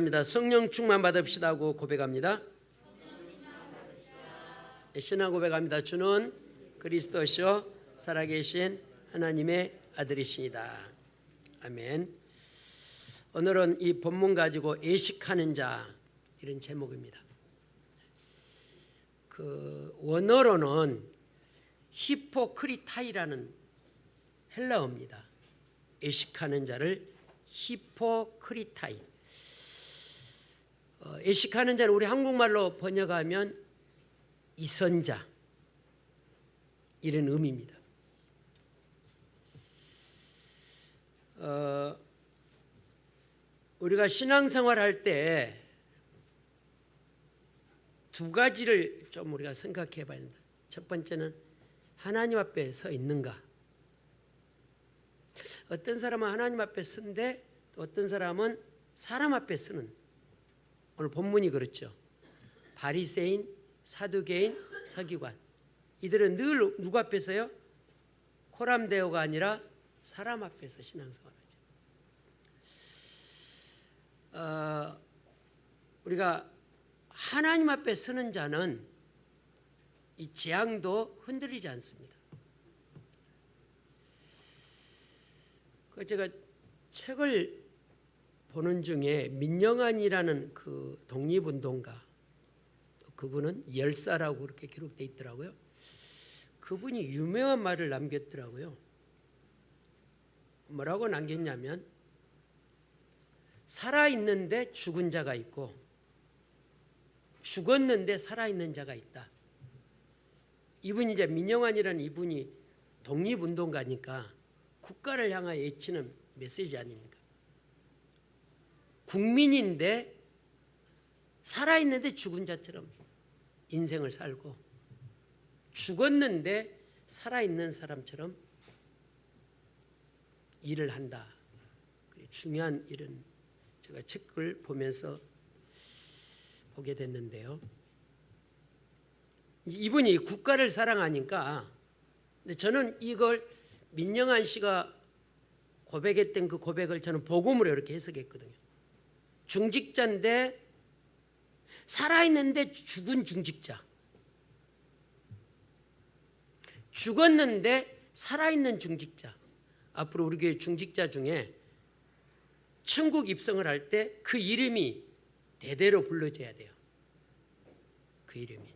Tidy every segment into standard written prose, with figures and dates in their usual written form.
고백합니다. 성령 충만 받읍시다고 고백합니다. 신앙 고백합니다. 주는 그리스도시요 살아계신 하나님의 아들이시니다. 아멘. 오늘은 이 본문 가지고 애식하는 자 이런 제목입니다. 원어로는 히포크리타이라는 헬라어입니다. 애식하는 자를 히포크리타이. 애식하는 자를 우리 한국말로 번역하면 이선자 이런 의미입니다. 우리가 신앙생활 할 때 두 가지를 좀 우리가 생각해 봐야 된다. 첫 번째는 하나님 앞에 서 있는가. 어떤 사람은 하나님 앞에 선데 어떤 사람은 사람 앞에 서는, 오늘 본문이 그렇죠. 바리새인, 사두개인, 서기관. 이들은 늘 누구 앞에 서요? 코람데오가 아니라 사람 앞에서 신앙생활하죠. 우리가 하나님 앞에 서는 자는 이 재앙도 흔들리지 않습니다. 제가 책을 보는 중에 민영환이라는 그 독립운동가, 그분은 열사라고 그렇게 기록되어 있더라고요. 그분이 유명한 말을 남겼더라고요. 뭐라고 남겼냐면, 살아있는데 죽은 자가 있고 죽었는데 살아있는 자가 있다. 이분이 이제 민영환이라는 이분이 독립운동가니까 국가를 향하여 외치는 메시지 아닙니까? 국민인데 살아있는데 죽은 자처럼 인생을 살고 죽었는데 살아있는 사람처럼 일을 한다. 중요한 일은 제가 책을 보면서 보게 됐는데요. 이분이 국가를 사랑하니까, 근데 저는 이걸 민영환 씨가 고백했던 그 고백을 저는 복음으로 이렇게 해석했거든요. 중직자인데 살아있는데 죽은 중직자, 죽었는데 살아있는 중직자. 앞으로 우리 교회 중직자 중에 천국 입성을 할 때 그 이름이 대대로 불러져야 돼요. 그 이름이.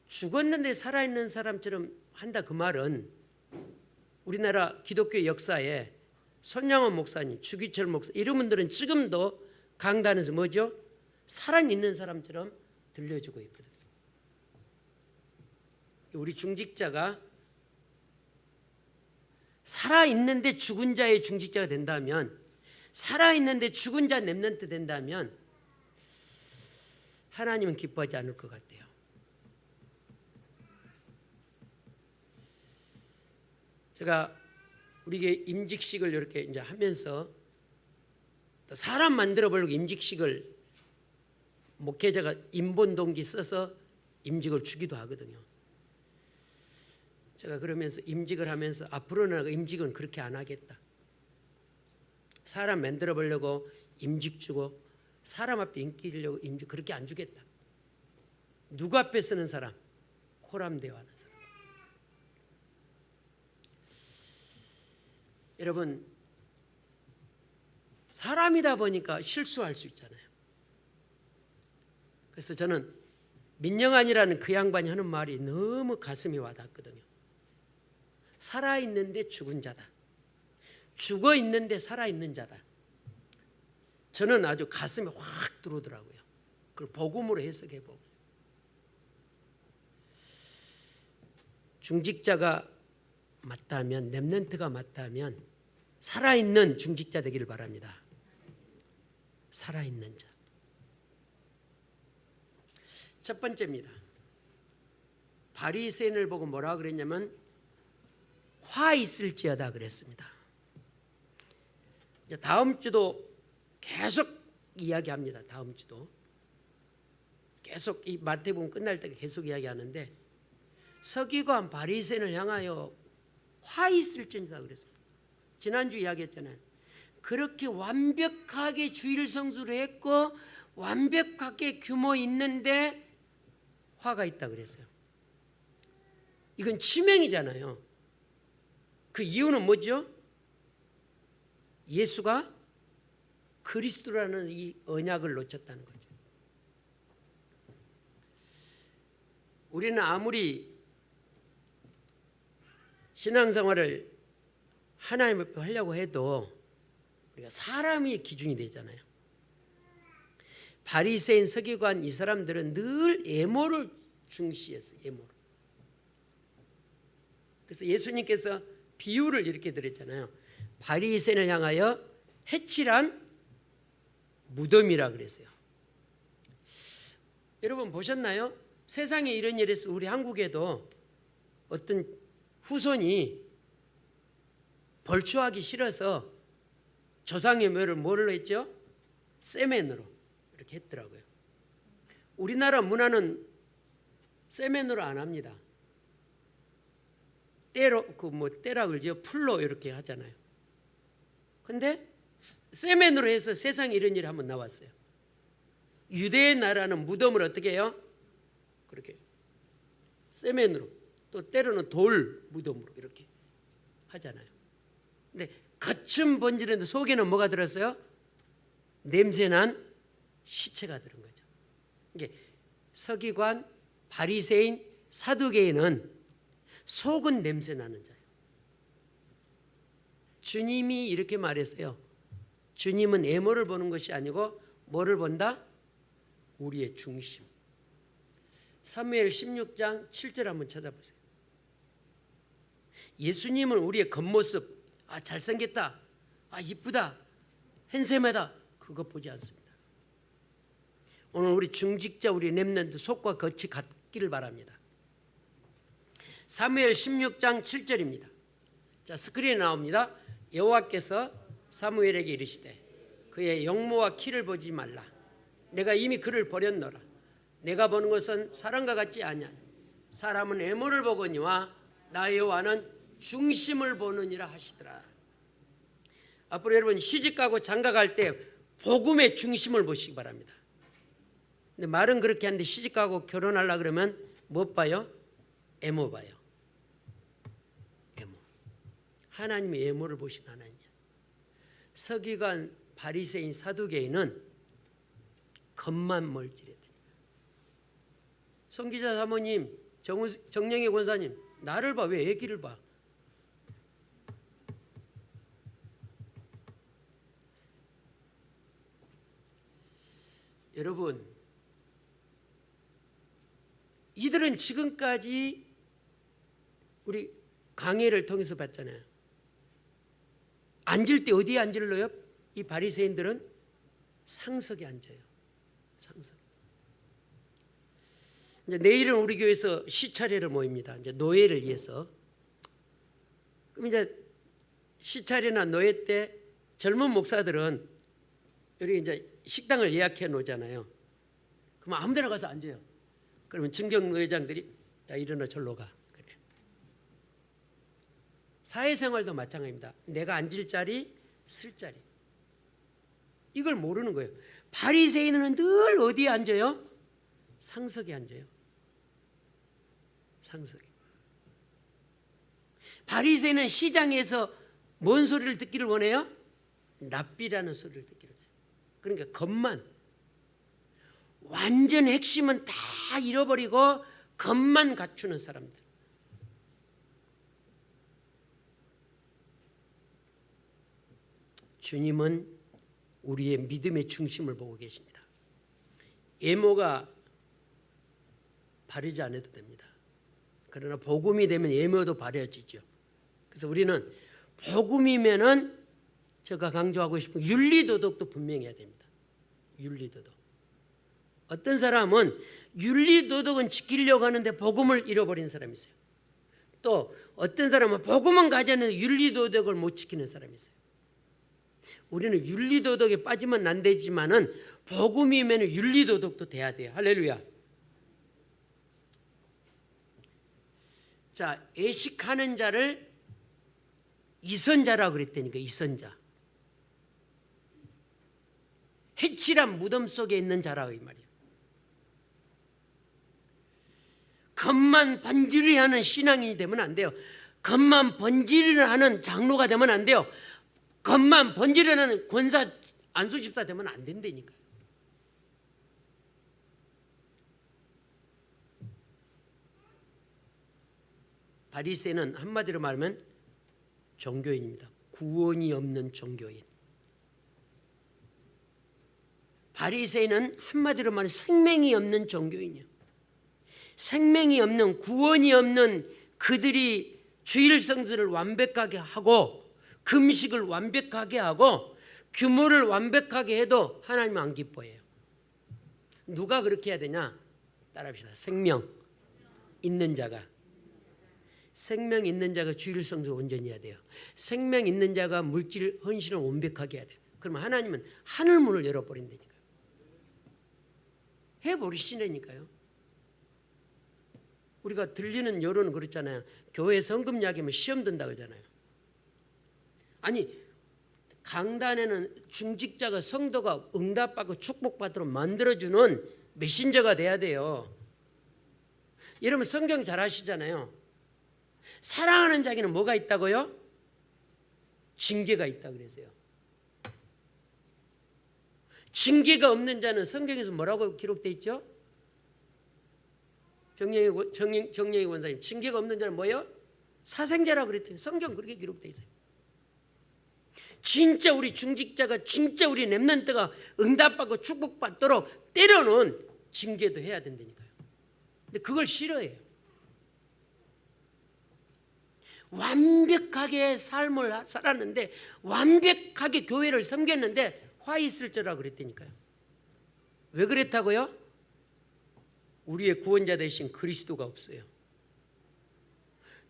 죽었는데 살아있는 사람처럼 한다, 그 말은 우리나라 기독교 역사에 손양원 목사님, 주기철 목사 이런 분들은 지금도 강단에서 뭐죠? 살아있는 사람처럼 들려주고 있거든요. 우리 중직자가 살아있는데 죽은 자의 중직자가 된다면, 살아있는데 죽은 자 렘넌트 된다면 하나님은 기뻐하지 않을 것 같아요. 제가 우리에게 임직식을 이렇게 이제 하면서 사람 만들어 보려고 임직식을 목회자가 인본 동기 써서 임직을 주기도 하거든요. 제가 그러면서 임직을 하면서 앞으로는 임직은 그렇게 안 하겠다. 사람 만들어 보려고 임직 주고 사람 앞에 인기 주려고 임직 그렇게 안 주겠다. 누구 앞에 서는 사람? 코람데오하는 사람. 여러분, 사람이다 보니까 실수할 수 있잖아요. 그래서 저는 민영환이라는 그 양반이 하는 말이 너무 가슴이 와닿거든요. 살아있는데 죽은 자다. 죽어있는데 살아있는 자다. 저는 아주 가슴에 확 들어오더라고요. 그걸 복음으로 해석해보고. 중직자가 맞다면, 렘넌트가 맞다면 살아있는 중직자 되기를 바랍니다. 살아있는 자. 첫 번째입니다. 바리새인을 보고 뭐라 그랬냐면 화 있을지어다 그랬습니다. 이제 다음 주도 계속 이야기합니다. 다음 주도 계속 이 마태복음 끝날 때 계속 이야기하는데, 서기관 바리새인을 향하여 화 있을지어다 그랬습니다. 지난주 이야기했잖아요. 그렇게 완벽하게 주일 성수를 했고 완벽하게 규모 있는데 화가 있다 그랬어요. 이건 치명이잖아요. 그 이유는 뭐죠? 예수가 그리스도라는 이 언약을 놓쳤다는 거죠. 우리는 아무리 신앙생활을 하나님 앞에 하려고 해도 우리가 사람이 기준이 되잖아요. 바리새인, 서기관 이 사람들은 늘 애모를 중시했어요. 애모를. 그래서 예수님께서 비유를 이렇게 드렸잖아요. 바리새인을 향하여 해칠한 무덤이라 그랬어요. 여러분 보셨나요? 세상에 이런 일에서 우리 한국에도 어떤 후손이 벌초하기 싫어서 조상의 묘를 뭐로 했죠? 세멘으로 이렇게 했더라고요. 우리나라 문화는 세멘으로 안 합니다. 때로 때라 그러죠. 풀로 이렇게 하잖아요. 근데 세멘으로 해서 세상에 이런 일이 한번 나왔어요. 유대의 나라는 무덤을 어떻게 해요? 그렇게 세멘으로, 또 때로는 돌 무덤으로 이렇게 하잖아요. 근데 거친 번지는데 속에는 뭐가 들었어요? 냄새난 시체가 들은 거죠. 이게 서기관, 바리새인, 사두개인은 속은 냄새 나는 자예요. 주님이 이렇게 말했어요. 주님은 애모를 보는 것이 아니고 뭐를 본다? 우리의 중심. 사무엘 16장 7절 한번 찾아보세요. 예수님은 우리의 겉모습, 잘생겼다, 이쁘다, 핸섬하다, 그거 보지 않습니다. 오늘 우리 중직자, 우리 렘넌트 속과 겉이 같기를 바랍니다. 사무엘 16장 7절입니다. 자, 스크린에 나옵니다. 여호와께서 사무엘에게 이르시되 그의 영모와 키를 보지 말라. 내가 이미 그를 버렸노라. 내가 보는 것은 사람과 같지 아니하니 사람은 애모를 보거니와 나 여호와는 중심을 보느니라 하시더라. 앞으로 여러분 시집가고 장가갈 때 복음의 중심을 보시기 바랍니다. 근데 말은 그렇게 하는데 시집가고 결혼하려고 그러면 뭐 봐요? 애모 봐요. 애모. 하나님이 애모를 보신 하나님이야. 서기관, 바리새인, 사두개인은 겉만 멀찌레. 송기자 사모님, 정영애 권사님, 나를 봐. 왜 애기를 봐? 여러분, 이들은 지금까지 우리 강해를 통해서 봤잖아요. 앉을 때 어디에 앉을래요? 이 바리새인들은 상석에 앉아요. 상석. 이제 내일은 우리 교회에서 시차례를 모입니다. 이제 노예를 위해서. 그럼 이제 시차례나 노예 때 젊은 목사들은 여기 이제 식당을 예약해 놓잖아요. 그럼 아무데나 가서 앉아요. 그러면 증경 노예장들이 야 일어나 절로 가. 그래. 사회생활도 마찬가지입니다. 내가 앉을 자리, 쓸 자리. 이걸 모르는 거예요. 바리새인은 늘 어디에 앉아요? 상석에 앉아요. 상석에. 바리새인은 시장에서 뭔 소리를 듣기를 원해요? 랍비라는 소리를 듣기를 원해요. 그러니까 겉만, 완전 핵심은 다 잃어버리고 겉만 갖추는 사람들. 주님은 우리의 믿음의 중심을 보고 계십니다. 애모가 바르지 않아도 됩니다. 그러나 복음이 되면 애모도 바르지죠. 그래서 우리는 복음이면은 제가 강조하고 싶은 윤리도덕도 분명해야 됩니다. 윤리도덕. 어떤 사람은 윤리도덕은 지키려고 하는데 복음을 잃어버린 사람이 있어요. 또 어떤 사람은 복음은 가졌는데 윤리도덕을 못 지키는 사람이 있어요. 우리는 윤리도덕에 빠지면 안 되지만은 복음이면 윤리도덕도 돼야 돼요. 할렐루야. 자, 애식하는 자를 이선자라고 그랬다니까. 이선자. 해칠한 무덤 속에 있는 자라 이 말이에요. 겉만 번지르르 하는 신앙인이 되면 안 돼요. 겉만 번지르르 하는 장로가 되면 안 돼요. 겉만 번지르르 하는 권사 안수집사 되면 안 된다니까요. 바리새인은 한마디로 말하면 종교인입니다. 구원이 없는 종교인. 바리새인은 한마디로 말하면 생명이 없는 종교인이에요. 생명이 없는, 구원이 없는 그들이 주일 성수를 완벽하게 하고 금식을 완벽하게 하고 규모를 완벽하게 해도 하나님은 안 기뻐해요. 누가 그렇게 해야 되냐? 따라합시다. 생명 있는 자가 주일 성수 온전히 해야 돼요. 생명 있는 자가 물질 헌신을 완벽하게 해야 돼요. 그러면 하나님은 하늘 문을 열어버린다니까요. 해버리시라니까요. 우리가 들리는 여론은 그렇잖아요. 교회 성금 이야기하면 시험 든다 그러잖아요. 아니 강단에는 중직자가 성도가 응답받고 축복받도록 만들어주는 메신저가 돼야 돼요. 여러분 성경 잘 아시잖아요. 사랑하는 자에게는 뭐가 있다고요? 징계가 있다 그랬어요. 징계가 없는 자는 성경에서 뭐라고 기록되어 있죠? 정영희 원사님, 징계가 없는 자는 뭐예요? 사생자라고 그랬더니 성경 그렇게 기록되어 있어요. 진짜 우리 중직자가, 진짜 우리 렘넌트가 응답받고 축복받도록 때로는 징계도 해야 된다니까요. 근데 그걸 싫어해요. 완벽하게 삶을 살았는데, 완벽하게 교회를 섬겼는데 화 있을 줄라고 그랬다니까요. 왜 그랬다고요? 우리의 구원자 되신 그리스도가 없어요.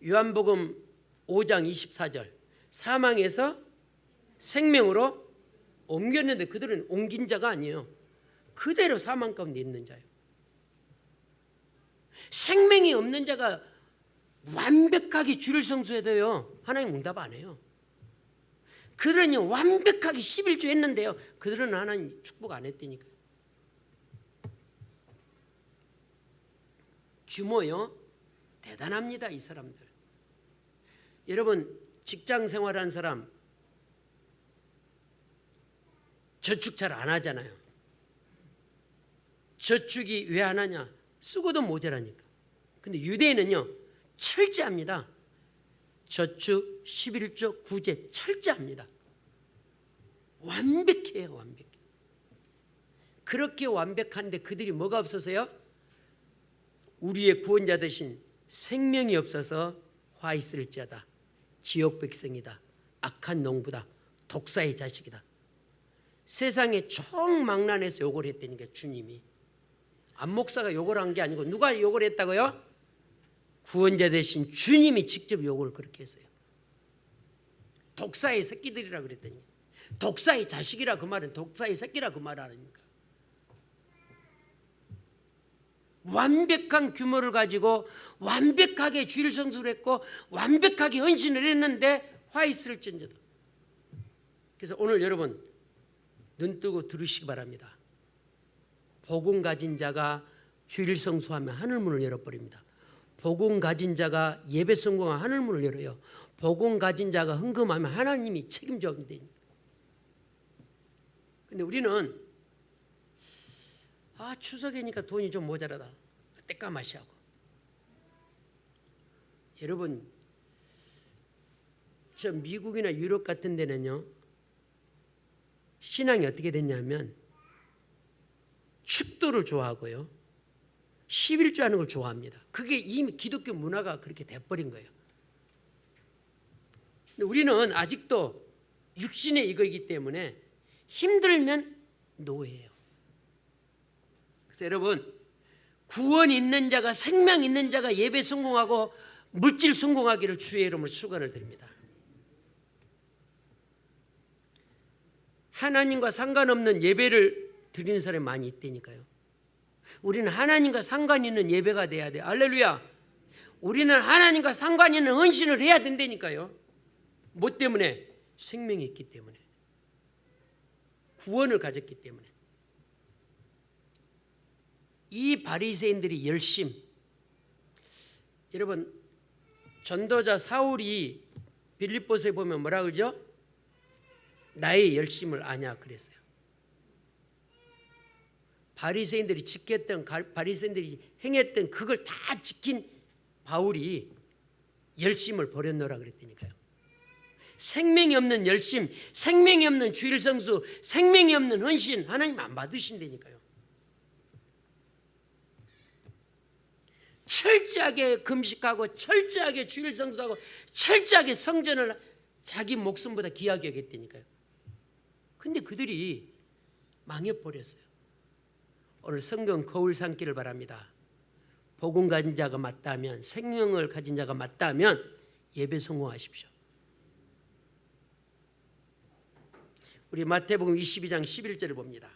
요한복음 5장 24절, 사망에서 생명으로 옮겼는데 그들은 옮긴 자가 아니에요. 그대로 사망 가운데 있는 자예요. 생명이 없는 자가 완벽하게 주를 성수해야 돼요. 하나님 응답 안 해요. 그들은 완벽하게 11조 했는데요, 그들은 하나님 축복 안 했다니까요. 규모요 대단합니다. 이 사람들. 여러분 직장 생활하는 사람 저축 잘 안 하잖아요. 저축이 왜 안 하냐? 쓰고도 모자라니까. 근데 유대인은요 철저합니다. 저축, 11조, 구제 철저합니다. 완벽해요. 완벽해. 그렇게 완벽한데 그들이 뭐가 없어서요? 우리의 구원자 되신 생명이 없어서 화 있을지어다. 지옥 백성이다. 악한 농부다. 독사의 자식이다. 세상에 총망란해서 욕을 했다니까 주님이. 안 목사가 욕을 한 게 아니고 누가 욕을 했다고요? 구원자 되신 주님이 직접 욕을 그렇게 했어요. 독사의 새끼들이라 그랬더니, 독사의 자식이라 그 말은 독사의 새끼라 그 말 아닙니까? 완벽한 규모를 가지고 완벽하게 주일 성수를 했고 완벽하게 헌신을 했는데 화 있을지어다. 그래서 오늘 여러분 눈 뜨고 들으시기 바랍니다. 복음 가진 자가 주일 성수하면 하늘문을 열어버립니다. 복음 가진 자가 예배 성공하면 하늘문을 열어요. 복음 가진 자가 헌금하면 하나님이 책임져 준다니까. 근데 우리는 추석이니까 돈이 좀 모자라다. 때까마시하고. 여러분 저 미국이나 유럽 같은 데는요 신앙이 어떻게 됐냐면 축도를 좋아하고요 11조 하는 걸 좋아합니다. 그게 이미 기독교 문화가 그렇게 돼버린 거예요. 근데 우리는 아직도 육신의 이거이기 때문에 힘들면 노예예요. 그래서 여러분 구원 있는 자가, 생명 있는 자가 예배 성공하고 물질 성공하기를 주의 이름으로 축원을 드립니다. 하나님과 상관없는 예배를 드리는 사람이 많이 있다니까요. 우리는 하나님과 상관 있는 예배가 돼야 돼요. 할렐루야. 우리는 하나님과 상관 있는 헌신을 해야 된다니까요. 뭐 때문에? 생명이 있기 때문에. 구원을 가졌기 때문에. 이 바리새인들이 열심, 여러분 전도자 사울이 빌립보서에 보면 뭐라 그러죠? 나의 열심을 아냐 그랬어요. 바리새인들이 지켰던, 바리새인들이 행했던 그걸 다 지킨 바울이 열심을 버렸노라 그랬다니까요. 생명이 없는 열심, 생명이 없는 주일 성수, 생명이 없는 헌신 하나님 안 받으신다니까요. 철저하게 금식하고 철저하게 주일 성수하고 철저하게 성전을 자기 목숨보다 귀하게 여겼다니까요. 근데 그들이 망해버렸어요. 오늘 성경 거울 삼기를 바랍니다. 복음 가진 자가 맞다면, 생명을 가진 자가 맞다면 예배 성공하십시오. 우리 마태복음 22장 11절을 봅니다.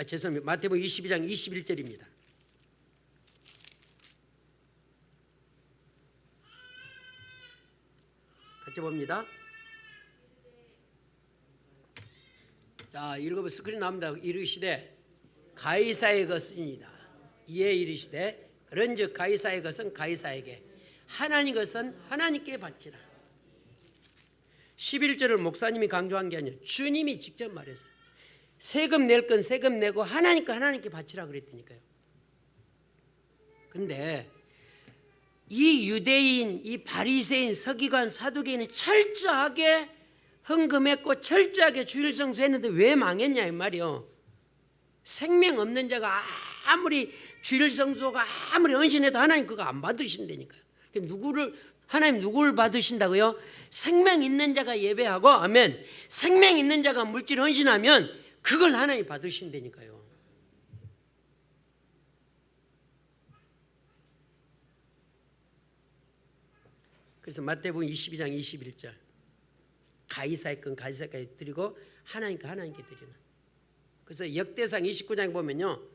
죄송합니다. 마태복음 22장 21절입니다. 같이 봅니다. 자, 읽어보면 스크린 나옵니다. 이르시되 가이사의 것입니다. 이에 이르시되 그런즉 가이사의 것은 가이사에게, 하나님 것은 하나님께 바치라. 11절을 목사님이 강조한 게 아니에요. 주님이 직접 말했어요. 세금 낼 건 세금 내고 하나님 거 하나님께 바치라 그랬다니까요. 근데 이 유대인, 이 바리새인, 서기관, 사두개인은 철저하게 헌금했고 철저하게 주일 성수했는데 왜 망했냐 이 말이요. 생명 없는 자가 아무리 주일 성수가 아무리 헌신해도 하나님 그거 안 받으신다니까요. 하나님 누구를 받으신다고요? 생명 있는 자가 예배하고, 아멘, 생명 있는 자가 물질 헌신하면 그걸 하나님 받으신다니까요. 그래서 마태복음 22장 21절 가이사의 건 가이사에게 드리고 하나님 거 하나님께 드리는. 그래서 역대상 29장에 보면요,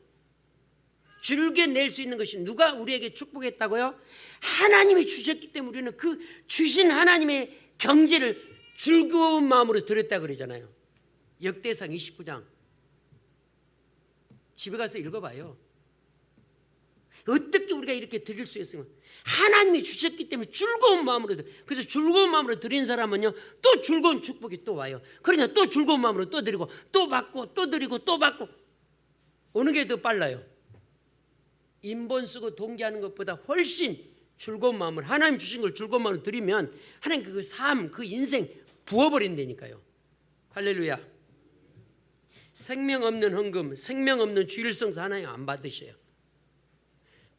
줄게 낼 수 있는 것이 누가 우리에게 축복했다고요? 하나님이 주셨기 때문에 우리는 그 주신 하나님의 경제를 즐거운 마음으로 드렸다 그러잖아요. 역대상 29장 집에 가서 읽어봐요. 어떻게 우리가 이렇게 드릴 수 있으면 하나님이 주셨기 때문에 즐거운 마음으로, 그래서 즐거운 마음으로 드린 사람은요 또 즐거운 축복이 또 와요. 그러니까 또 즐거운 마음으로 또 드리고 또 받고 또 드리고 또 받고. 어느 게 더 빨라요? 인본 쓰고 동기하는 것보다 훨씬 즐거운 마음을, 하나님 주신 걸 즐거운 마음으로 드리면 하나님 그 삶, 그 인생 부어버린다니까요. 할렐루야. 생명 없는 헌금, 생명 없는 주일 성수 하나님 안 받으셔요.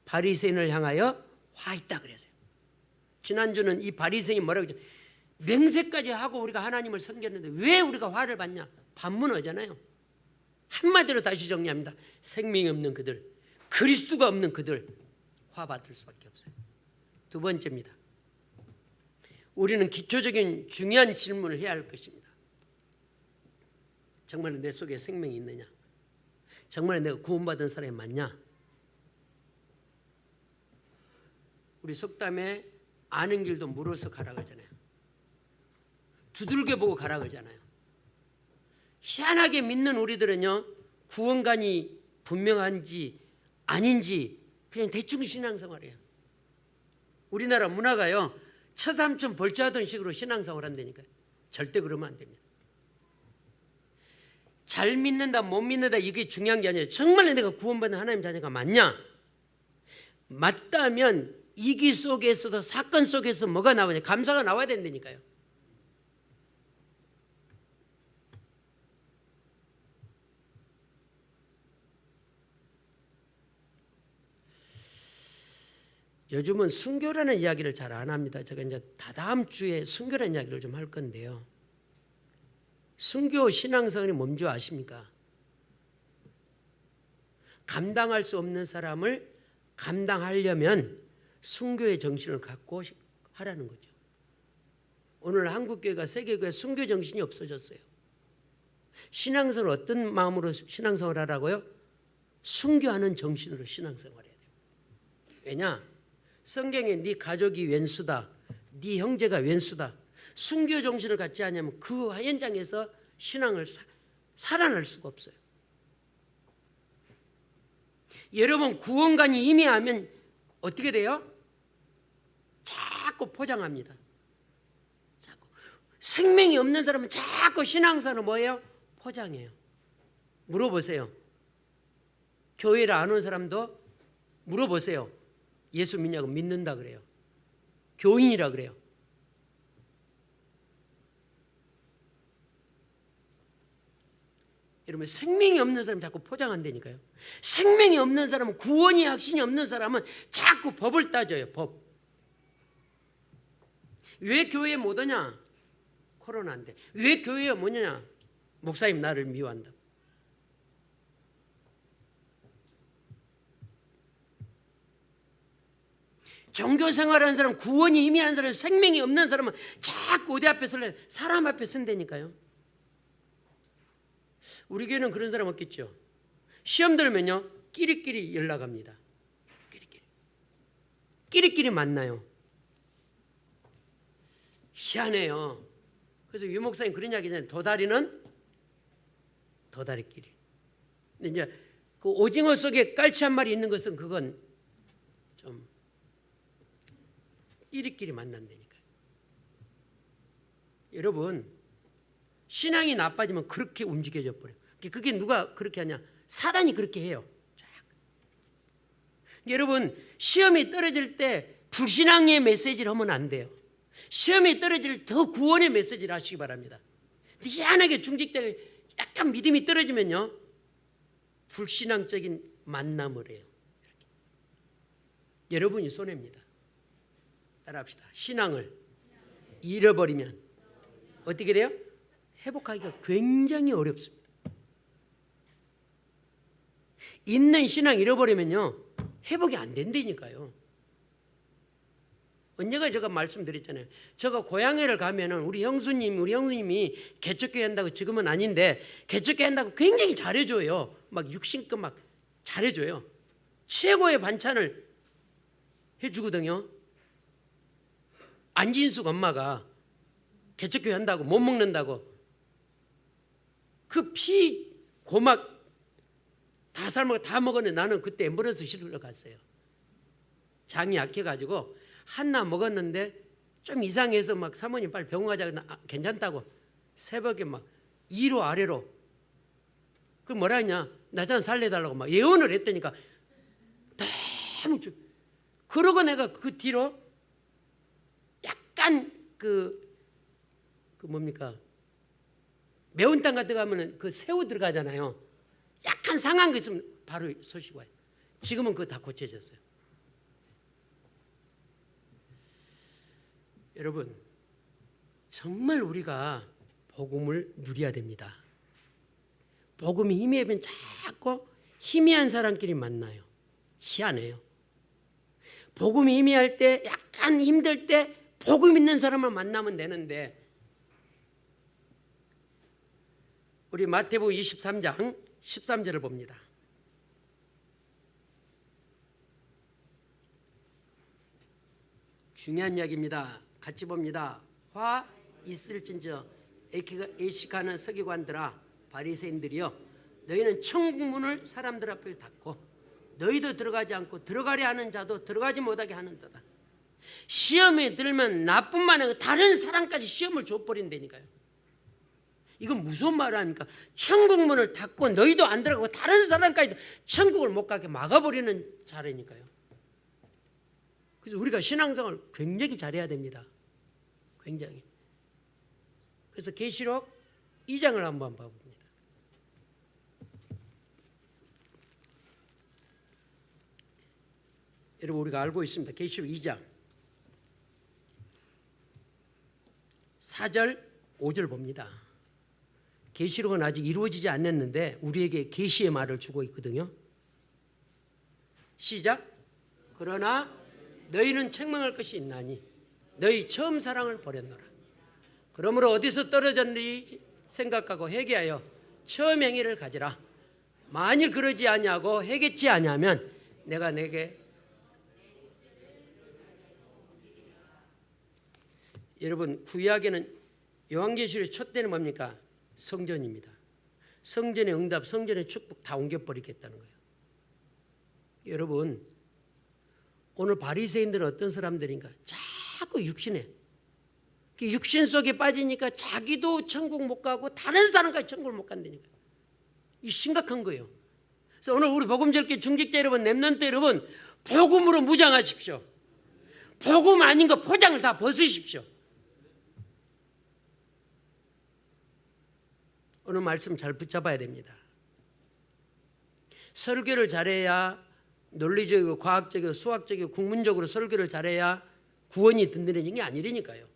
바리새인을 향하여 화 있다 그랬어요. 지난주는 이 바리새인이 뭐라고 했죠? 맹세까지 하고 우리가 하나님을 섬겼는데 왜 우리가 화를 받냐? 반문하잖아요. 한마디로 다시 정리합니다. 생명이 없는 그들, 그리스도가 없는 그들 화 받을 수밖에 없어요. 두 번째입니다. 우리는 기초적인 중요한 질문을 해야 할 것입니다. 정말 내 속에 생명이 있느냐? 정말 내가 구원받은 사람이 맞냐? 우리 속담에 아는 길도 물어서 가라 그러잖아요. 두들겨 보고 가라 그러잖아요. 희한하게 믿는 우리들은요, 구원관이 분명한지 아닌지 그냥 대충 신앙생활해요. 우리나라 문화가요, 처삼촌 벌초하던 식으로 신앙생활 한다니까요. 절대 그러면 안 됩니다. 잘 믿는다 못 믿는다 이게 중요한 게 아니에요. 정말 내가 구원받는 하나님 자녀가 맞냐? 맞다면 이기 속에서도, 사건 속에서 뭐가 나오냐? 감사가 나와야 된다니까요. 요즘은 순교라는 이야기를 잘 안 합니다. 제가 이제 다다음 주에 순교라는 이야기를 좀 할 건데요. 순교 신앙생활이 뭔지 아십니까? 감당할 수 없는 사람을 감당하려면 순교의 정신을 갖고 하라는 거죠. 오늘 한국교회가 세계교회 순교 정신이 없어졌어요. 신앙생활 어떤 마음으로 신앙생활 하라고요? 순교하는 정신으로 신앙생활 해야 돼요. 왜냐? 성경에 네 가족이 왼수다, 네 형제가 왼수다, 순교 정신을 갖지 않으면 그 현장에서 신앙을 살아날 수가 없어요. 여러분 구원관이 임해하면 어떻게 돼요? 자꾸 포장합니다. 자꾸 생명이 없는 사람은 자꾸 신앙사는 뭐예요? 포장해요. 물어보세요. 교회를 안 온 사람도 물어보세요. 예수 믿냐고 믿는다 그래요. 교인이라 그래요. 여러분 생명이 없는 사람 자꾸 포장한다니까요. 생명이 없는 사람은 구원이 확신이 없는 사람은 자꾸 법을 따져요. 법. 왜 교회에 못 오냐? 코로나인데. 왜 교회에 못 오냐? 목사님 나를 미워한다. 종교 생활하는 사람, 구원이 희미한 사람, 생명이 없는 사람은 자꾸 어디 앞에 설래? 사람 앞에 선다니까요. 우리 교회는 그런 사람 없겠죠. 시험 들면요 끼리끼리 연락합니다. 끼리끼리 만나요. 희한해요. 그래서 유 목사님 그런 이야기잖아요. 도다리는 도다리끼리. 근데 이제 그 오징어 속에 깔치 한 마리 있는 것은 그건 좀 끼리끼리 만난다니까요. 여러분 신앙이 나빠지면 그렇게 움직여져 버려요. 그게 누가 그렇게 하냐? 사단이 그렇게 해요. 여러분 시험이 떨어질 때 불신앙의 메시지를 하면 안 돼요. 시험이 떨어질 더 구원의 메시지를 하시기 바랍니다. 희한하게 중직자가 약간 믿음이 떨어지면요 불신앙적인 만남을 해요. 이렇게. 여러분이 손해입니다. 따라합시다. 신앙을 잃어버리면 어떻게 돼요? 회복하기가 굉장히 어렵습니다. 있는 신앙 잃어버리면요 회복이 안 된다니까요. 언제가 제가 말씀드렸잖아요. 제가 고향에를 가면은 우리 형수님이 개척교회 한다고 지금은 아닌데 개척교회 한다고 굉장히 잘해줘요. 막 육신껏 막 잘해줘요. 최고의 반찬을 해주거든요. 안진숙 엄마가 개척교회 한다고 못 먹는다고 그 피 고막 다 삶아서 다 먹었는데 나는 그때 앰뷸런스 실으러 갔어요. 장이 약해가지고 하나 먹었는데 좀 이상해서 막 사모님 빨리 병원 가자. 괜찮다고 새벽에 막 위로 아래로 그 뭐라 했냐 나 좀 살려달라고 막 예언을 했다니까 너무 그러고 내가 그 뒤로 약간 그 뭡니까 매운탕 같은 거 하면은 그 새우 들어가잖아요. 약간 상한 거 있으면 바로 소식 와요. 지금은 그거 다 고쳐졌어요. 여러분 정말 우리가 복음을 누려야 됩니다. 복음이 희미하면 자꾸 희미한 사람끼리 만나요. 희한해요. 복음이 희미할 때 약간 힘들 때 복음 있는 사람을 만나면 되는데 우리 마태복음 23장 13절을 봅니다. 중요한 이야기입니다. 같이 봅니다. 화 있을진저 애식하는 서기관들아 바리새인들이여 너희는 천국문을 사람들 앞에 닫고 너희도 들어가지 않고 들어가려 하는 자도 들어가지 못하게 하는도다. 시험에 들면 나뿐만 아니라 다른 사람까지 시험을 줘버린다니까요. 이건 무슨 말 아닙니까? 천국문을 닫고 너희도 안 들어가고 다른 사람까지도 천국을 못 가게 막아버리는 자리니까요. 그래서 우리가 신앙생활을 굉장히 잘해야 됩니다. 굉장히. 그래서 계시록 2장을 한번 봐봅니다. 여러분 우리가 알고 있습니다. 계시록 2장 4절 5절 봅니다. 계시록은 아직 이루어지지 않았는데 우리에게 계시의 말을 주고 있거든요. 시작. 그러나 너희는 책망할 것이 있나니 너희 처음 사랑을 버렸노라. 그러므로 어디서 떨어졌는지 생각하고 회개하여 처음 행위를 가지라. 만일 그러지 아니하고 회개치 아니하면 내가 내게 여러분 구약에는 요한계시록의 첫 때는 뭡니까? 성전입니다. 성전의 응답, 성전의 축복 다 옮겨버리겠다는 거예요. 여러분 오늘 바리새인들은 어떤 사람들인가? 자꾸 육신에, 육신 속에 빠지니까 자기도 천국 못 가고 다른 사람까지 천국을 못 간다니까. 이 심각한 거예요. 그래서 오늘 우리 복음절교 중직자 여러분, 렘넌트 여러분, 복음으로 무장하십시오. 복음 아닌 거 포장을 다 벗으십시오. 오늘 말씀 잘 붙잡아야 됩니다. 설교를 잘해야, 논리적이고 과학적이고 수학적이고 국문적으로 설교를 잘해야 구원이 든든해진 게 아니라니까요.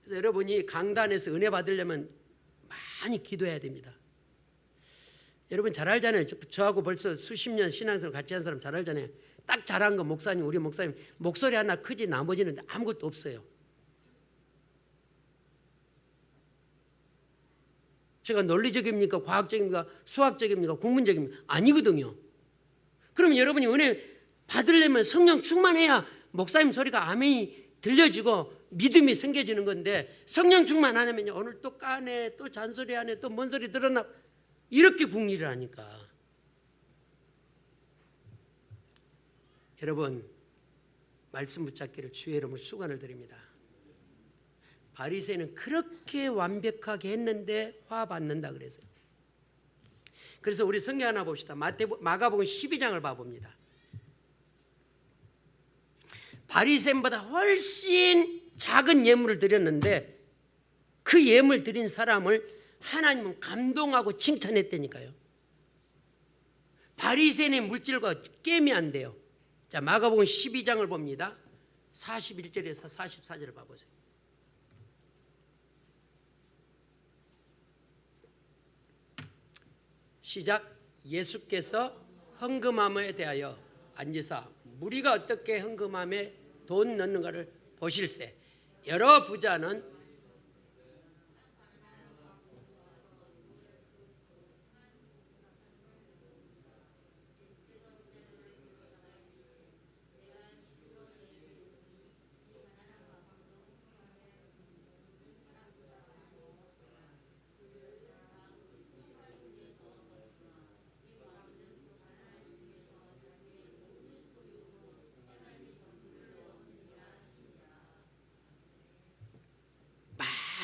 그래서 여러분이 강단에서 은혜 받으려면 많이 기도해야 됩니다. 여러분 잘 알잖아요. 저하고 벌써 수십 년 신앙생활 같이 한 사람 잘 알잖아요. 딱 잘한 거 목사님, 우리 목사님 목소리 하나 크지 나머지는 아무것도 없어요. 제가 논리적입니까? 과학적입니까? 수학적입니까? 국문적입니까? 아니거든요. 그럼 여러분이 은혜 받으려면 성령 충만해야 목사님 소리가 아멘이 들려지고 믿음이 생겨지는 건데, 성령 충만 안 하면요, 오늘 또 까네, 또 잔소리하네, 또 뭔 소리 들었나, 이렇게 궁리를 하니까. 여러분 말씀 붙잡기를 주의 이름으로 축원을 드립니다. 바리새인은 그렇게 완벽하게 했는데 화 받는다 그래서요. 그래서 우리 성경 하나 봅시다. 마가복음 12장을 봐봅니다. 바리새인보다 훨씬 작은 예물을 드렸는데 그 예물 드린 사람을 하나님은 감동하고 칭찬했다니까요. 바리새인의 물질과 게임이 안 돼요. 자, 마가복음 12장을 봅니다. 41절에서 44절을 봐보세요. 시작. 예수께서 헌금함에 대하여 앉으사 무리가 어떻게 헌금함에 돈 넣는가를 보실세. 여러 부자는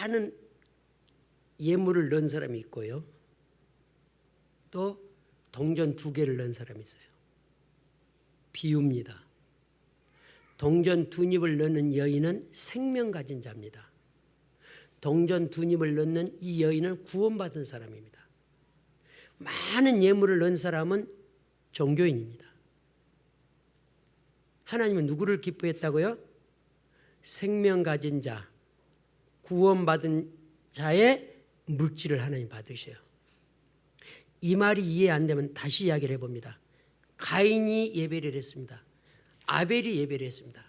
많은 예물을 넣은 사람이 있고요. 또 동전 2개를 넣은 사람이 있어요. 비유입니다. 동전 2닙을 넣는 여인은 생명 가진 자입니다. 동전 2닙을 넣는 이 여인은 구원받은 사람입니다. 많은 예물을 넣은 사람은 종교인입니다. 하나님은 누구를 기뻐했다고요? 생명 가진 자, 구원받은 자의 물질을 하나님 받으셔요. 이 말이 이해 안 되면 다시 이야기를 해봅니다. 가인이 예배를 했습니다. 아벨이 예배를 했습니다.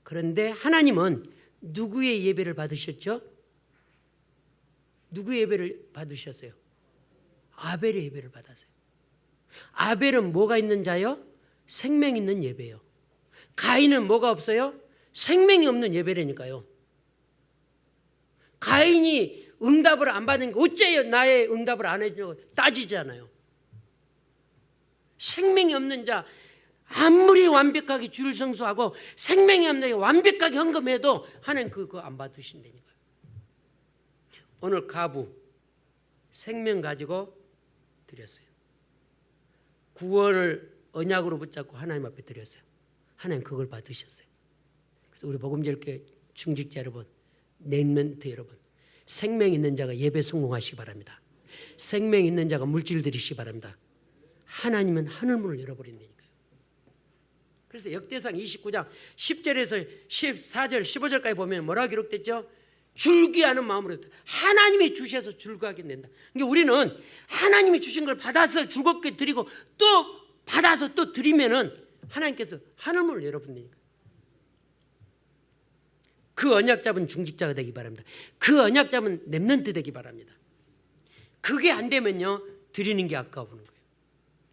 그런데 하나님은 누구의 예배를 받으셨죠? 누구의 예배를 받으셨어요? 아벨의 예배를 받았어요. 아벨은 뭐가 있는 자요? 생명 있는 예배요. 가인은 뭐가 없어요? 생명이 없는 예배라니까요. 가인이 응답을 안 받은 게 어째요 나의 응답을 안 해주냐고 따지잖아요. 생명이 없는 자, 아무리 완벽하게 주일 성수하고 생명이 없는 자 완벽하게 헌금해도 하나님 그거 안 받으신다니까요. 오늘 가부 생명 가지고 드렸어요. 구원을 언약으로 붙잡고 하나님 앞에 드렸어요. 하나님 그걸 받으셨어요. 그래서 우리 복음절교 중직자 여러분, 렘넌트 여러분, 생명 있는 자가 예배 성공하시기 바랍니다. 생명 있는 자가 물질 드리시기 바랍니다. 하나님은 하늘문을 열어버린다니까요. 그래서 역대상 29장 10절에서 14절 15절까지 보면 뭐라고 기록됐죠? 줄기하는 마음으로 하나님이 주셔서 즐거워하게 된다. 그러니까 우리는 하나님이 주신 걸 받아서 즐겁게 드리고 또 받아서 또 드리면은 하나님께서 하늘문을 열어본다니까. 그 언약 잡은 중직자가 되기 바랍니다. 그 언약 잡은 렘넌트 되기 바랍니다. 그게 안 되면요, 드리는 게 아까워보는 거예요.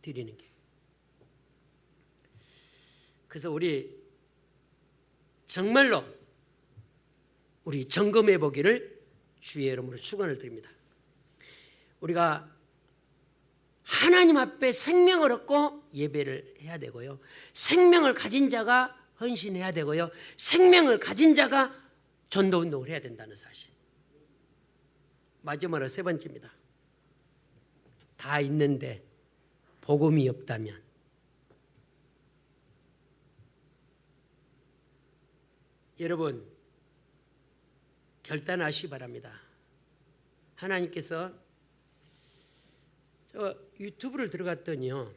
드리는 게. 그래서 우리 정말로 우리 점검해 보기를 주의 이름으로 축원을 드립니다. 우리가 하나님 앞에 생명을 얻고 예배를 해야 되고요. 생명을 가진 자가 헌신해야 되고요. 생명을 가진 자가 전도운동을 해야 된다는 사실. 마지막으로 세 번째입니다. 다 있는데 복음이 없다면 여러분 결단하시기 바랍니다. 하나님께서 저 유튜브를 들어갔더니요,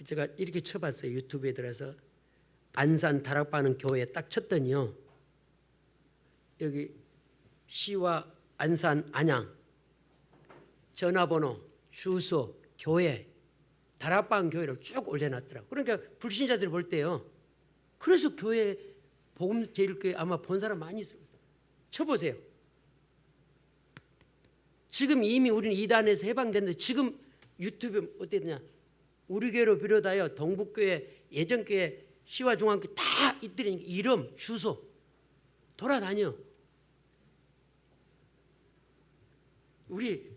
제가 이렇게 쳐봤어요. 유튜브에 들어서 안산 다락방은 교회에 딱 쳤더니요, 여기 시와 안산 안양 전화번호 주소 교회 다락방 교회를 쭉 올려놨더라고. 그러니까 불신자들이 볼 때요, 그래서 교회 복음제일교회 아마 본 사람 많이 있어요. 쳐보세요. 지금 이미 우리는 이단에서 해방됐는데 지금 유튜브에 어떻게 되냐, 우리 교회로 비롯하여 동북교회 예전교회 시와 중앙교회 다 있더라니까. 이름 주소 돌아다녀. 우리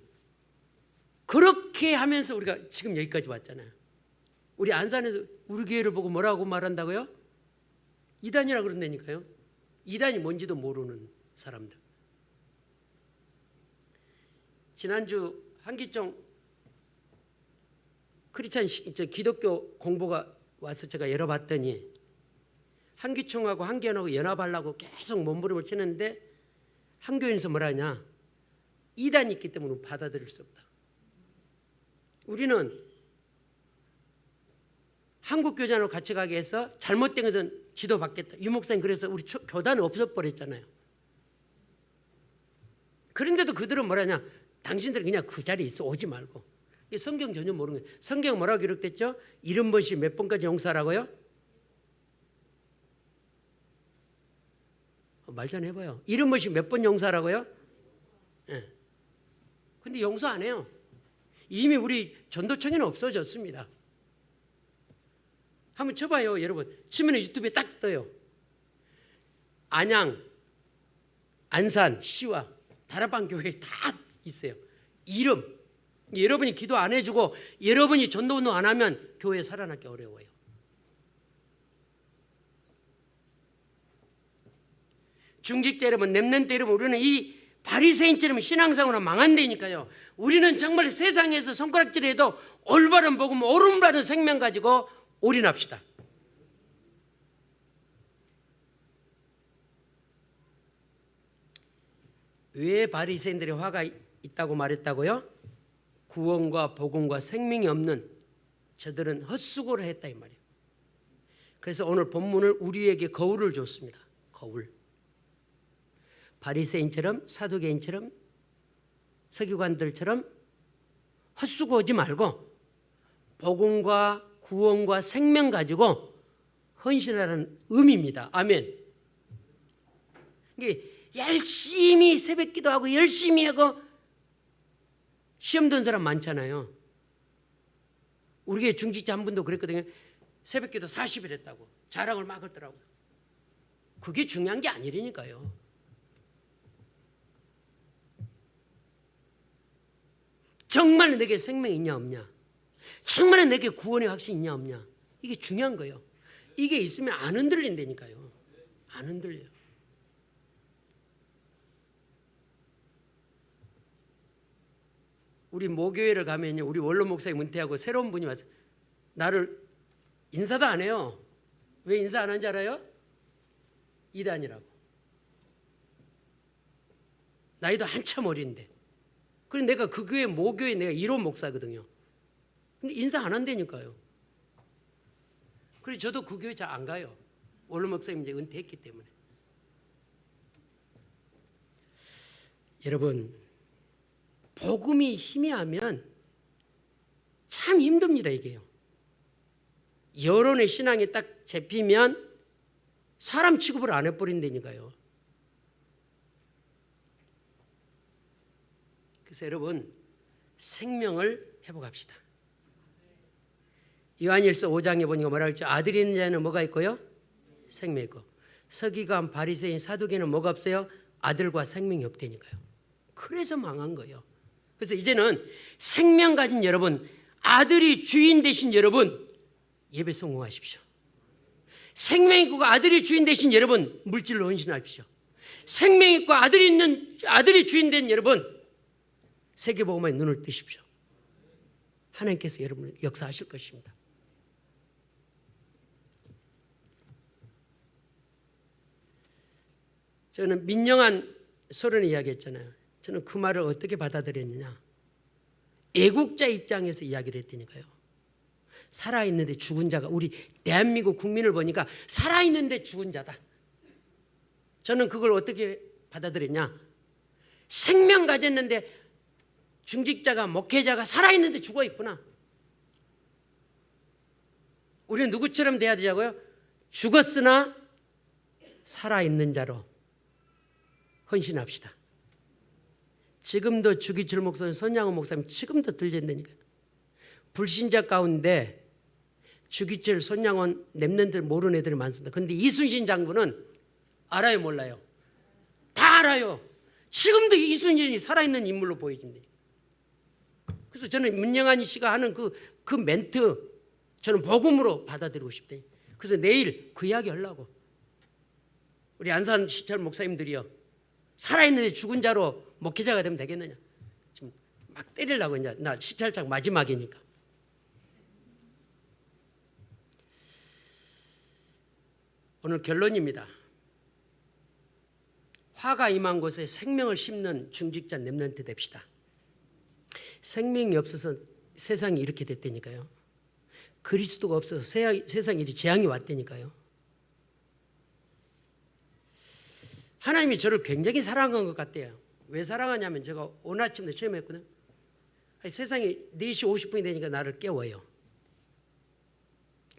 그렇게 하면서 우리가 지금 여기까지 왔잖아요. 우리 안산에서 우리 교회를 보고 뭐라고 말한다고요? 이단이라고 그런다니까요. 이단이 뭔지도 모르는 사람들. 지난주 한기총 크리스찬 기독교 공보가 와서 제가 열어봤더니 한기총하고 한교연하고 연합하려고 계속 몸부림을 치는데 한교연에서 뭐라 하냐, 이단이 있기 때문에 받아들일 수 없다. 우리는 한국교단으로 같이 가게 해서 잘못된 것은 지도받겠다. 유 목사님 그래서 우리 교단은 없어버렸잖아요. 그런데도 그들은 뭐라냐, 당신들은 그냥 그 자리에 있어, 오지 말고. 성경 전혀 모르는 거예요. 성경 뭐라고 기록됐죠? 70번씩 몇 번까지 용서하라고요? 말 좀 해봐요. 70번씩 몇 번 용서하라고요? 예. 근데 용서 안 해요. 이미 우리 전도청에는 없어졌습니다. 한번 쳐봐요, 여러분. 치면 유튜브에 딱 떠요. 안양, 안산, 시와 다락방 교회에 다 있어요. 이름. 여러분이 기도 안 해주고 여러분이 전도운동 안 하면 교회 살아나기 어려워요. 중직자 여러분, 렘넌트 여러분, 우리는 이 바리새인처럼 신앙생활은 망한다니까요. 우리는 정말 세상에서 손가락질해도 올바른 복음, 옳은 생명 가지고 올인합시다. 왜 바리새인들이 화가 있다고 말했다고요? 구원과 복음과 생명이 없는 저들은 헛수고를 했다 이 말이에요. 그래서 오늘 본문을 우리에게 거울을 줬습니다. 거울. 바리새인처럼 사두개인처럼 서기관들처럼 헛수고하지 말고 복음과 구원과 생명 가지고 헌신하라는 의미입니다. 아멘. 이게 열심히 새벽 기도하고 열심히 하고 시험 든 사람 많잖아요. 우리 교회 중직자 한 분도 그랬거든요. 새벽 기도 40일 했다고 자랑을 막 하더라고요. 그게 중요한 게 아니라니까요. 정말 내게 생명이 있냐 없냐, 정말 내게 구원의 확신이 있냐 없냐, 이게 중요한 거예요. 이게 있으면 안 흔들린다니까요. 안 흔들려요. 우리 모교회를 가면요, 우리 원로 목사님 은퇴하고 새로운 분이 와서 나를 인사도 안 해요. 왜 인사 안 하는지 알아요? 이단이라고. 나이도 한참 어린데. 그래서 내가 그 교회 모교회 내가 1호 목사거든요. 근데 인사 안 한다니까요. 그래서 저도 그 교회 잘 안 가요. 원로 목사님 이제 은퇴했기 때문에. 여러분, 복음이 희미하면 참 힘듭니다. 이게요. 여론의 신앙이 딱 잡히면 사람 취급을 안 해버린다니까요. 그래서 여러분, 생명을 회복합시다. 요한일서 5장에 보니까 뭐라 그랬죠? 아들이 있는 자는 뭐가 있고요? 생명이 있고. 서기관, 바리새인, 사두개는 뭐가 없어요? 아들과 생명이 없다니까요. 그래서 망한 거예요. 그래서 이제는 생명 가진 여러분, 아들이 주인 되신 여러분, 예배 성공하십시오. 생명 있고 아들이 주인 되신 여러분, 물질로 헌신하십시오. 생명 있고 아들이 주인 된 여러분, 세계복음화에 눈을 뜨십시오. 하나님께서 여러분을 역사하실 것입니다. 저는 민영한 소련을 이야기했잖아요. 저는 그 말을 어떻게 받아들였느냐. 애국자 입장에서 이야기를 했다니까요. 살아있는데 죽은 자가, 우리 대한민국 국민을 보니까 살아있는데 죽은 자다. 저는 그걸 어떻게 받아들였냐. 생명 가졌는데 중직자가, 목회자가 살아있는데 죽어 있구나. 우리는 누구처럼 돼야 되자고요? 죽었으나 살아있는 자로 헌신합시다. 지금도 주기철 목사님, 선양원 목사님 지금도 들린다니까요. 불신자 가운데 주기철, 손양원, 랩런트 모르는 애들이 많습니다. 그런데 이순신 장군은 알아요, 몰라요? 다 알아요. 지금도 이순신이 살아있는 인물로 보여진대요. 그래서 저는 문영환 씨가 하는 그 멘트 저는 복음으로 받아들이고 싶대요. 그래서 내일 그 이야기 하려고. 우리 안산 시찰 목사님들이요, 살아있는데 죽은 자로 목회자가 되면 되겠느냐. 지금 막 때리려고. 이제 나 시찰장 마지막이니까. 오늘 결론입니다. 화가 임한 곳에 생명을 심는 중직자 랩런트 됩시다. 생명이 없어서 세상이 이렇게 됐다니까요. 그리스도가 없어서 세상에 이리 재앙이 왔다니까요. 하나님이 저를 굉장히 사랑한 것 같아요. 왜 사랑하냐면 제가 오늘 아침에 처음 했거든요. 세상에 4시 50분이 되니까 나를 깨워요.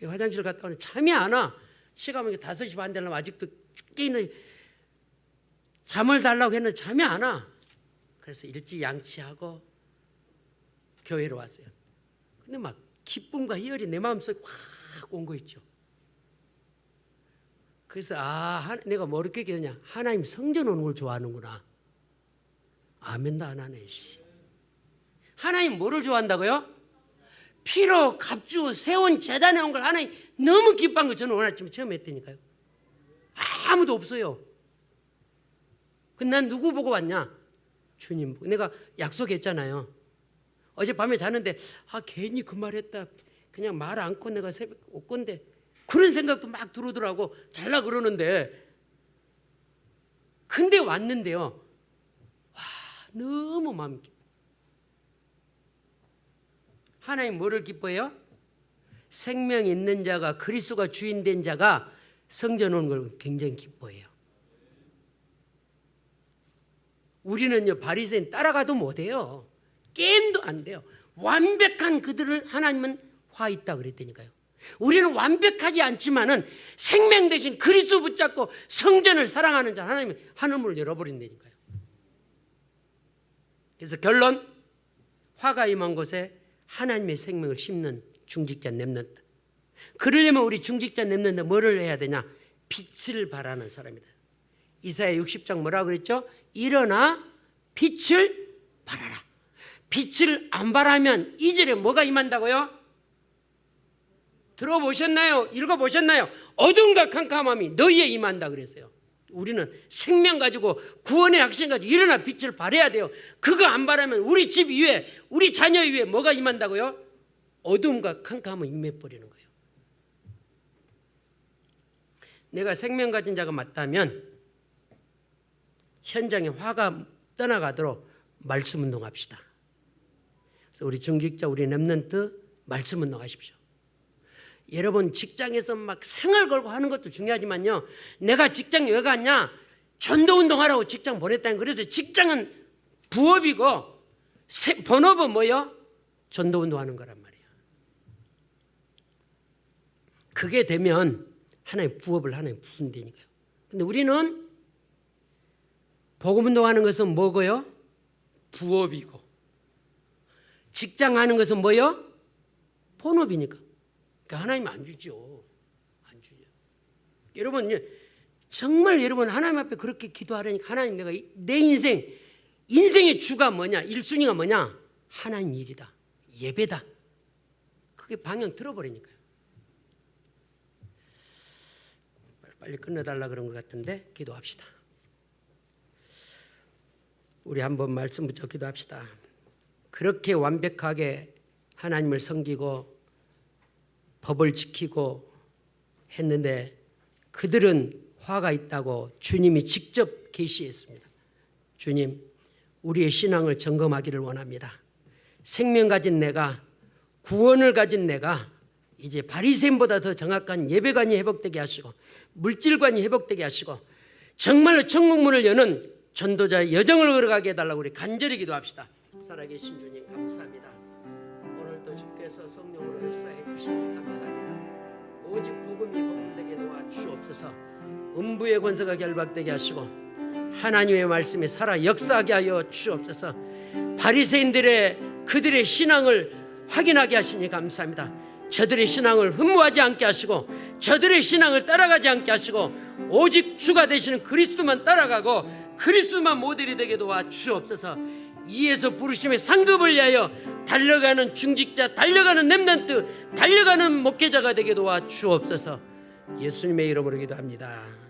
화장실 갔다 오니 잠이 안 와. 시간이 5시 반 되려면 아직도 깨는, 잠을 달라고 했는데 잠이 안 와. 그래서 일찍 양치하고 교회로 왔어요. 근데 막 기쁨과 희열이 내 마음속에 확 온 거 있죠. 그래서 내가 뭐 이렇게 얘기하냐. 하나님 성전 오는 걸 좋아하는구나. 아멘도 안 하네. 하나님 뭐를 좋아한다고요? 피로 값주고 세운 제단에 온 걸 하나님 너무 기뻐한 걸 저는 오늘 아침에 처음 했다니까요. 아무도 없어요. 근데 난 누구 보고 왔냐? 주님 보고. 내가 약속했잖아요. 어젯밤에 자는데 괜히 그 말했다. 그냥 말 않고 내가 새벽 올 건데, 그런 생각도 막 들어오더라고. 잘라 그러는데. 근데 왔는데요. 와, 너무 마음이 기뻐. 하나님 뭐를 기뻐해요? 생명 있는 자가, 그리스도가 주인 된 자가 성전 오는 걸 굉장히 기뻐해요. 우리는요, 바리새인 따라가도 못해요. 게임도 안 돼요. 완벽한 그들을 하나님은 화 있다 그랬다니까요. 우리는 완벽하지 않지만은 생명 대신 그리스도 붙잡고 성전을 사랑하는 자, 하나님이 하늘문을 열어버린다니까요. 그래서 결론, 화가 임한 곳에 하나님의 생명을 심는 중직자 랩런트. 그러려면 우리 중직자 랩런트 뭐를 해야 되냐? 빛을 발하는 사람이다. 이사야 60장 뭐라고 그랬죠? 일어나 빛을 발하라. 빛을 안 발하면 2절에 뭐가 임한다고요? 들어보셨나요? 읽어보셨나요? 어둠과 캄캄함이 너희에 임한다 그랬어요. 우리는 생명 가지고 구원의 확신 가지고 일어나 빛을 발해야 돼요. 그거 안 발하면 우리 집 위에, 우리 자녀 위에 뭐가 임한다고요? 어둠과 캄캄함을 임해버리는 거예요. 내가 생명 가진 자가 맞다면 현장에 화가 떠나가도록 말씀 운동합시다. 그래서 우리 중직자, 우리 랩런트 말씀 운동하십시오. 여러분 직장에서 막 생을 걸고 하는 것도 중요하지만요, 내가 직장 왜 갔냐? 전도 운동하라고 직장 보냈다는 거예요. 그래서 직장은 부업이고 본업은 뭐예요? 전도 운동하는 거란 말이에요. 그게 되면 하나님 부업을 하나님 부른다니까요. 근데 우리는 복음 운동하는 것은 뭐고요? 부업이고, 직장 하는 것은 뭐요? 본업이니까. 그러니까 하나님 안 주죠. 안 주죠. 여러분, 정말 여러분 하나님 앞에 그렇게 기도하려니까 하나님, 내가 내 인생의 주가 뭐냐, 1순위가 뭐냐? 하나님 일이다, 예배다. 그게 방향 들어버리니까요. 빨리 끝내달라 그런 것 같은데 기도합시다. 우리 한번 말씀 붙여 기도합시다. 그렇게 완벽하게 하나님을 섬기고 법을 지키고 했는데 그들은 화가 있다고 주님이 직접 계시했습니다. 주님, 우리의 신앙을 점검하기를 원합니다. 생명 가진 내가, 구원을 가진 내가 이제 바리새인보다 더 정확한 예배관이 회복되게 하시고 물질관이 회복되게 하시고 정말로 천국문을 여는 전도자의 여정을 걸어가게 해달라고 우리 간절히 기도합시다. 살아계신 주님 감사합니다. 오늘도 주께서 성령으로 역사해 주시니 감사합니다. 오직 복음이 복음되게 도와주옵소서. 음부의 권세가 결박되게 하시고 하나님의 말씀이 살아 역사하게 하여 주옵소서. 바리새인들의 그들의 신앙을 확인하게 하시니 감사합니다. 저들의 신앙을 흠모하지 않게 하시고 저들의 신앙을 따라가지 않게 하시고 오직 주가 되시는 그리스도만 따라가고 그리스도만 모델이 되게 도와주옵소서. 이에서 부르심의 상급을 위하여 달려가는 중직자, 달려가는 렘넌트, 달려가는 목회자가 되게 도와주옵소서. 예수님의 이름으로 기도합니다.